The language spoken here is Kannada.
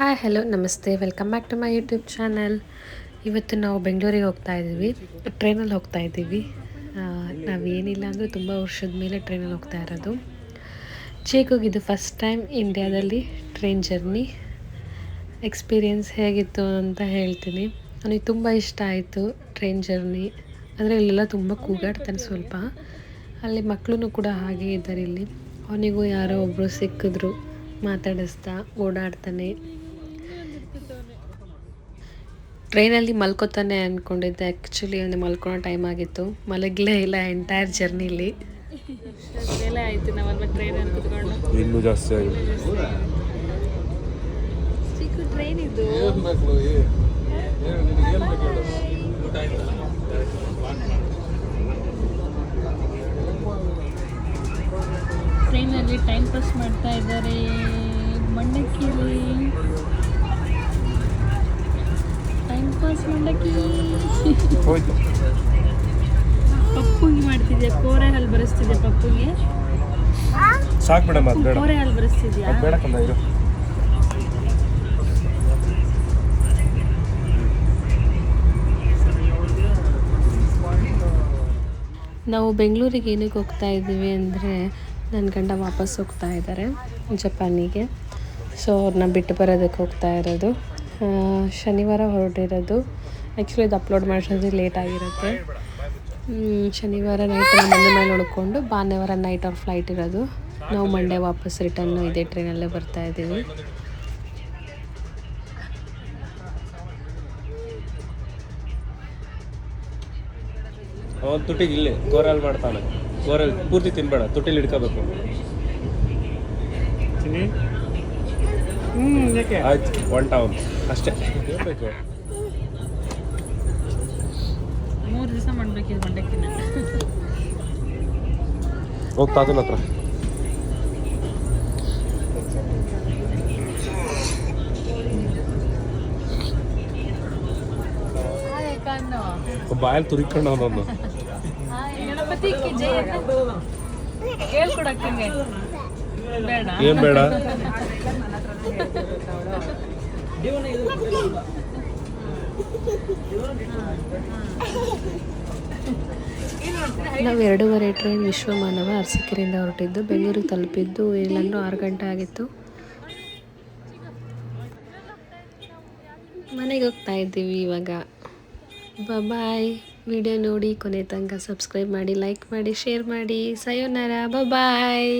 Hi hello namaste welcome back to my YouTube channel. ಇವತ್ತು ನಾವು ಬೆಂಗಳೂರಿಗೆ ಹೋಗ್ತಾ ಇದ್ದೀವಿ, ಟ್ರೈನಲ್ಲಿ ಹೋಗ್ತಾ ಇದ್ದೀವಿ. ನಾವೇನಿಲ್ಲ ಅಂದರೆ ತುಂಬ ವರ್ಷದ ಮೇಲೆ ಟ್ರೈನಲ್ಲಿ ಹೋಗ್ತಾ ಇರೋದು. ಚೇಕೋಗಿದ್ದು ಫಸ್ಟ್ ಟೈಮ್ ಇಂಡಿಯಾದಲ್ಲಿ ಟ್ರೈನ್ ಜರ್ನಿ. ಎಕ್ಸ್ಪೀರಿಯೆನ್ಸ್ ಹೇಗಿತ್ತು ಅಂತ ಹೇಳ್ತೀನಿ. ನನಗೆ ತುಂಬ ಇಷ್ಟ ಆಯಿತು ಟ್ರೈನ್ ಜರ್ನಿ. ಅಂದರೆ ಇಲ್ಲೆಲ್ಲ ತುಂಬ ಕೂಗಾಡ್ತಾನೆ ಸ್ವಲ್ಪ. ಅಲ್ಲಿ ಮಕ್ಕಳು ಕೂಡ ಹಾಗೆ ಇದ್ದಾರೆ. ಇಲ್ಲಿ ಅವನಿಗೂ ಯಾರೋ ಒಬ್ಬರು ಸಿಕ್ಕಿದ್ರು, ಮಾತಾಡಿಸ್ತಾ ಓಡಾಡ್ತಾನೆ. ಟ್ರೈನಲ್ಲಿ ಮಲ್ಕೋತಾನೆ ಅಂದ್ಕೊಂಡಿದ್ದೆ, ಆ್ಯಕ್ಚುಲಿ ಒಂದು ಮಲ್ಕೊಳೋ ಟೈಮ್ ಆಗಿತ್ತು. ಮಲಗಲೇ ಇಲ್ಲ ಎಂಟೈರ್ ಜರ್ನಿಲಿ. ಆಯಿತು ನಾವಲ್ವ ಟ್ರೈನಲ್ಲಿ ಕುತ್ಕೊಂಡು ಇನ್ನೂ ಜಾಸ್ತಿ ಆಗಿದೆ. ಚಿಕ್ಕ ಟ್ರೈನ್ ಇದು. ಟ್ರೈನಲ್ಲಿ ಟೈಮ್ ಪಾಸ್ ಮಾಡ್ತಾ ಇದ್ದಾರೆ. ಮಂಡಕ್ಕಿಲಿ ಟೈಮ್ ಪಾಸ್ ಮಂಡಕ್ಕಿ. ಹೋಯ್ತು. ಪಪ್ಪುಗೆ ಮಾಡ್ತಿದ್ಯಾ? ಕೋರೆ ಹಾಲು ಬರೆಸ್ತಿದ್ಯಾ ಪಪ್ಪುಗೆ? ಸಾಕು ಮೇಡಮ್, ಅದು ಬೇಡ, ಕೋರೆ ಹಾಲು ಬರೆಸ್ತಿದ್ಯಾ? ಅದು ಬೇಡ ಕಂದ ಇದು. ನಾವು ಬೆಂಗಳೂರಿಗೆ ಏನಕ್ಕೆ ಹೋಗ್ತಾ ಇದ್ದೀವಿ ಅಂದರೆ, ನನ್ನ ಗಂಡ ವಾಪಸ್ ಹೋಗ್ತಾ ಇದ್ದಾರೆ ಜಪಾನಿಗೆ. ಸೊ ಅವ್ರನ್ನ ಬಿಟ್ಟು ಬರೋದಕ್ಕೆ ಹೋಗ್ತಾ ಇರೋದು. ಶನಿವಾರ ಹೊರಟಿರೋದು. ಆ್ಯಕ್ಚುಲಿ ಇದು ಅಪ್ಲೋಡ್ ಮಾಡಿಸೋದು ಲೇಟ್ ಆಗಿರುತ್ತೆ. ಶನಿವಾರ ನೈಟ್ ಮಂಡ್ಯ ಮೇಲೆ ಉಳ್ಕೊಂಡು ಭಾನುವಾರ ನೈಟ್ ಅವ್ರ ಫ್ಲೈಟ್ ಇರೋದು. ನಾವು ಮಂಡೇ ವಾಪಸ್ ರಿಟರ್ನು ಇದೇ ಟ್ರೈನಲ್ಲೇ ಬರ್ತಾ ಇದ್ದೀವಿ. ಅವನು ತುಟಿಗೆ ಇಲ್ಲಿ ಗೋರಲ್ಲಿ ಮಾಡ್ತಾನೆ. ಗೋರಲ್ಲಿ ಪೂರ್ತಿ ತಿನ್ಬೇಡ, ತುಟಿಲಿ ಹಿಡ್ಕೋಬೇಕು. ಆಯ್ತು, ಒಂಟ ಅವನು ಅಷ್ಟೇ. ಬೇಕು 3 ದಿವಸ ಮಾಡಬೇಕಿದೆ ಮಂಡಕ್ಕಿನ. ಹೋಗ್ತಾ ಅದನ್ನ ಹತ್ರ. ಬಾಯಲ್ಲಿ ತುರಿಕೊಂಡು ಅವನೊಂದು ಗಣಪತಿ ಜೈ ಹೇಳ್ಕೊಡಕ್ಕೆ ಬೇಡ. ಏನ್ ಬೇಡ. ನಾವು 2:30 ಟ್ರೈನ್ ವಿಶ್ವಮಾನವ ಅರಸೀಕೆರೆಯಿಂದ ಹೊರಟಿದ್ದು. ಬೆಂಗಳೂರಿಗೆ ತಲುಪಿದ್ದು ಇಲ್ಲಾಂದ್ರೂ 6 ಗಂಟೆ ಆಗಿತ್ತು. ಮನೆಗೆ ಹೋಗ್ತಾ ಇದ್ದೀವಿ ಇವಾಗ. ಬಾಯ್. ವಿಡಿಯೋ ನೋಡಿ ಕೊನೆ ತನಕ ಸಬ್ಸ್ಕ್ರೈಬ್ ಮಾಡಿ, ಲೈಕ್ ಮಾಡಿ, ಶೇರ್ ಮಾಡಿ. ಸಯೋನಾರ. ಬಾಯ್.